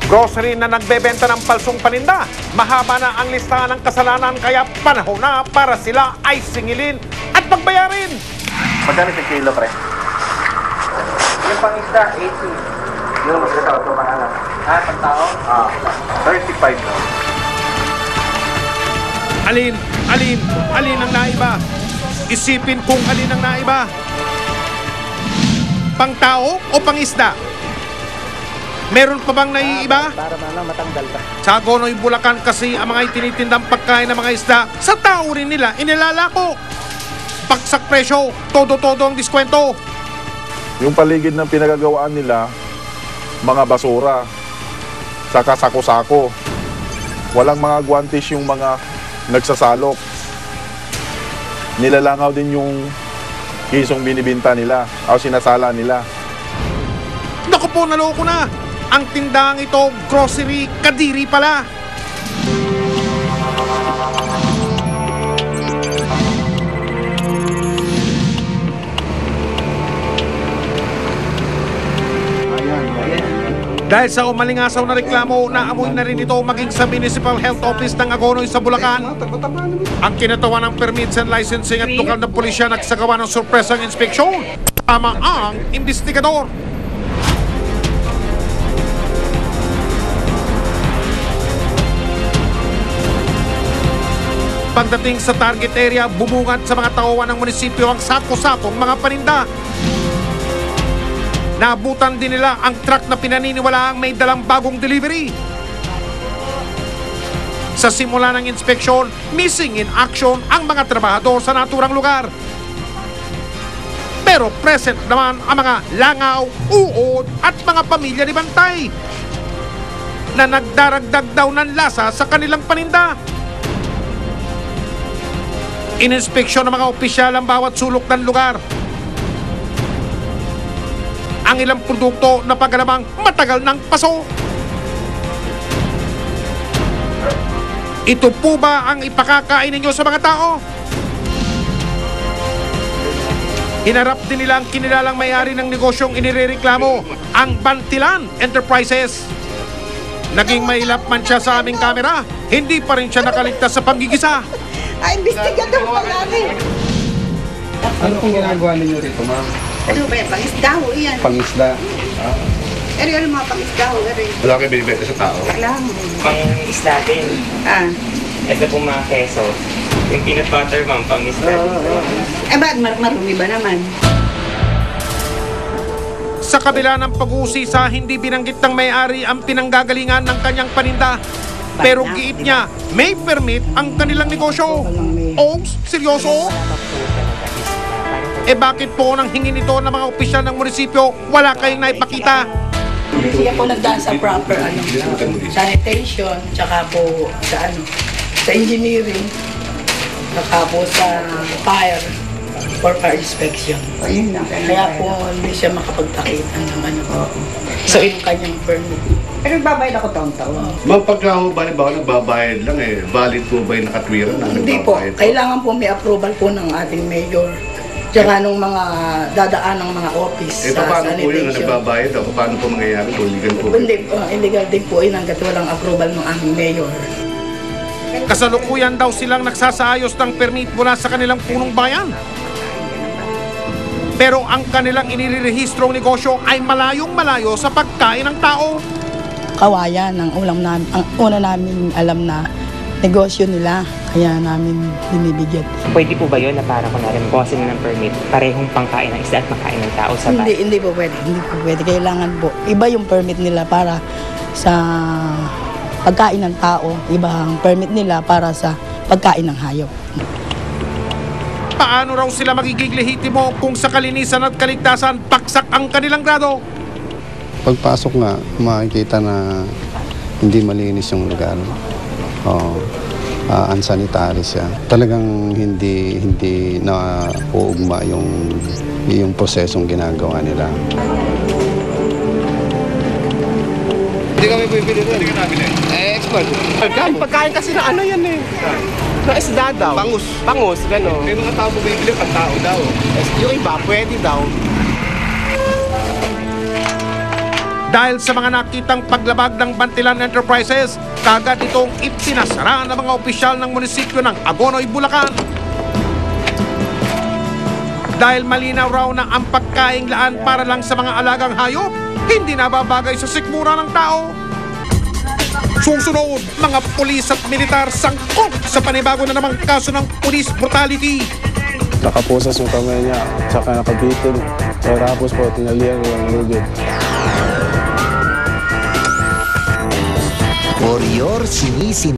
grocery na nagbebenta ng palsong paninda. Mahaba na ang listahan ng kasalanan kaya panahon na para sila ay singilin at pagbayarin. Magkano sa kilo, pre? Yung pangisda, 80. Yung magkatao ito mga anak. Ah, pagtao? 35 no? Alin ang naiba? Isipin kung alin ang naiba. Pangtao o pangisda? Meron pa bang naiiba? Para matanggal pa. Sa Agonoy, Bulacan kasi ang mga itinitindang pagkain ng mga isda, sa tao rin nila inilalako. Baksak presyo, todo-todo ang diskwento. Yung paligid ng pinagagawaan nila, mga basura, saka sako-sako. Walang mga guwantes yung mga nagsasalok. Nilalangaw din yung kisong binibinta nila o sinasala nila. Naku po, naloko na. Ang tindahang ito, grocery, kadiri pala. Dahil sa umalingasaw na reklamo, naamoy na rin ito maging sa Municipal Health Office ng Agonoy sa Bulacan. Ang kinatawa ng permits and licensing at lokal na pulisya nagsagawa ng sorpresang inspeksyon. Tama ang investigador. Pagdating sa target area, bumungad sa mga tauhan ng munisipyo ang sako-sakong mga paninda. Naabutan din nila ang truck na pinaniniwalaang may dalang bagong delivery. Sa simula ng inspeksyon, missing in action ang mga trabahador sa naturang lugar. Pero present naman ang mga langaw, uod at mga pamilya ni Bantay na nagdaragdag daw ng lasa sa kanilang paninda. Ininspeksyon ng mga opisyal ang bawat sulok ng lugar. Ang ilang produkto na pagalamang matagal ng paso. Ito po ba ang ipakakain ninyo sa mga tao? Hinarap din nila ang kinilalang may-ari ng negosyong inirereklamo, ang Bantilan Enterprises. Naging mailap man siya sa aming kamera, hindi pa rin siya nakaligtas sa panggigisa. Ay, investigador pa namin. Ano pong ginagawa ninyo rito, ma'am? Ano ba yan? Pangisda ho yan. Pangisda. Pero yung mga pangisda ho, rin. Wala kayo binibenta sa tao? Alam mo. Pang-isda din. Ah. Ito pong mga keso. Yung peanut butter, ma'am, pang-isda din. Eh, ba't marumi ba naman? Sa kabila ng pag-uusisa, hindi binanggit ng may-ari ang pinanggagalingan ng kanyang paninda. Pero giit niya, may permit ang kanilang negosyo. Ogs, seryoso? Eh bakit po nang hingin ito ng mga opisyal ng munisipyo, wala kayong naipakita? Siya po nagdaan sa proper sanitation, tsaka po sa engineering, tsaka po sa fire for fire inspection. Ayun na. Kaya po hindi siya makapagpakita ng so yung kanyang permit. Pero babayad ako taon-taon. Ma'am, pagka ho, nagbabayad lang valid po ba yung nakatwira na Hindi po. nagbabayad? Kailangan po may approval po ng ating mayor. Tsaka nung mga dadaan ng mga office Eh, sa paano po yun na sanitation. nagbabayad? O paano po mangyayari? Illegal po. Hindi po. Illegal din po yun hanggat walang approval ng aming mayor. Kasalukuyan daw silang nagsasaayos ng permit mula sa kanilang punong bayan. Pero ang kanilang inirehistrong negosyo ay malayong malayo sa pagkain ng tao. Kawayan ang una namin alam na negosyo nila, kaya namin binibigyan. Pwede po ba yun na para kunwari magkawasin ng permit, parehong pangkain ng isda at pangkain ng tao sa bahay? Hindi po pwede. Hindi po pwede. Kailangan po. Iba yung permit nila para sa pagkain ng tao. Iba ang permit nila para sa pagkain ng hayop. Paano raw sila magiging lehitimo kung sa kalinisan at kaligtasan paksak ang kanilang grado? Pagpasok nga, makikita na hindi malinis yung lugar. Unsanitary siya. Talagang hindi na uugma yung prosesong ginagawa nila. Hindi kami bibili rin. Hindi ka nabili. Expert. Pagkain kasi na ano yan eh. Na isda daw. Bangus. Bangus, gano'n. May mga tao bibili pag tao daw. Yung iba, pwede daw. Dahil sa mga nakitang paglabag ng Bantilan Enterprises, kagad itong ipinasara ng mga opisyal ng munisipyo ng Agonoy, Bulacan. Dahil malinaw raw na ang pagkainglaan para lang sa mga alagang hayop, hindi nababagay sa sikmura ng tao. Susunod, mga pulis at militar sangkot sa panibago na namang kaso ng police brutality. Nakapusas yung kamay niya, tsaka nakabitin. Tapos po, tinalihan ko yung lugid. For your sinisin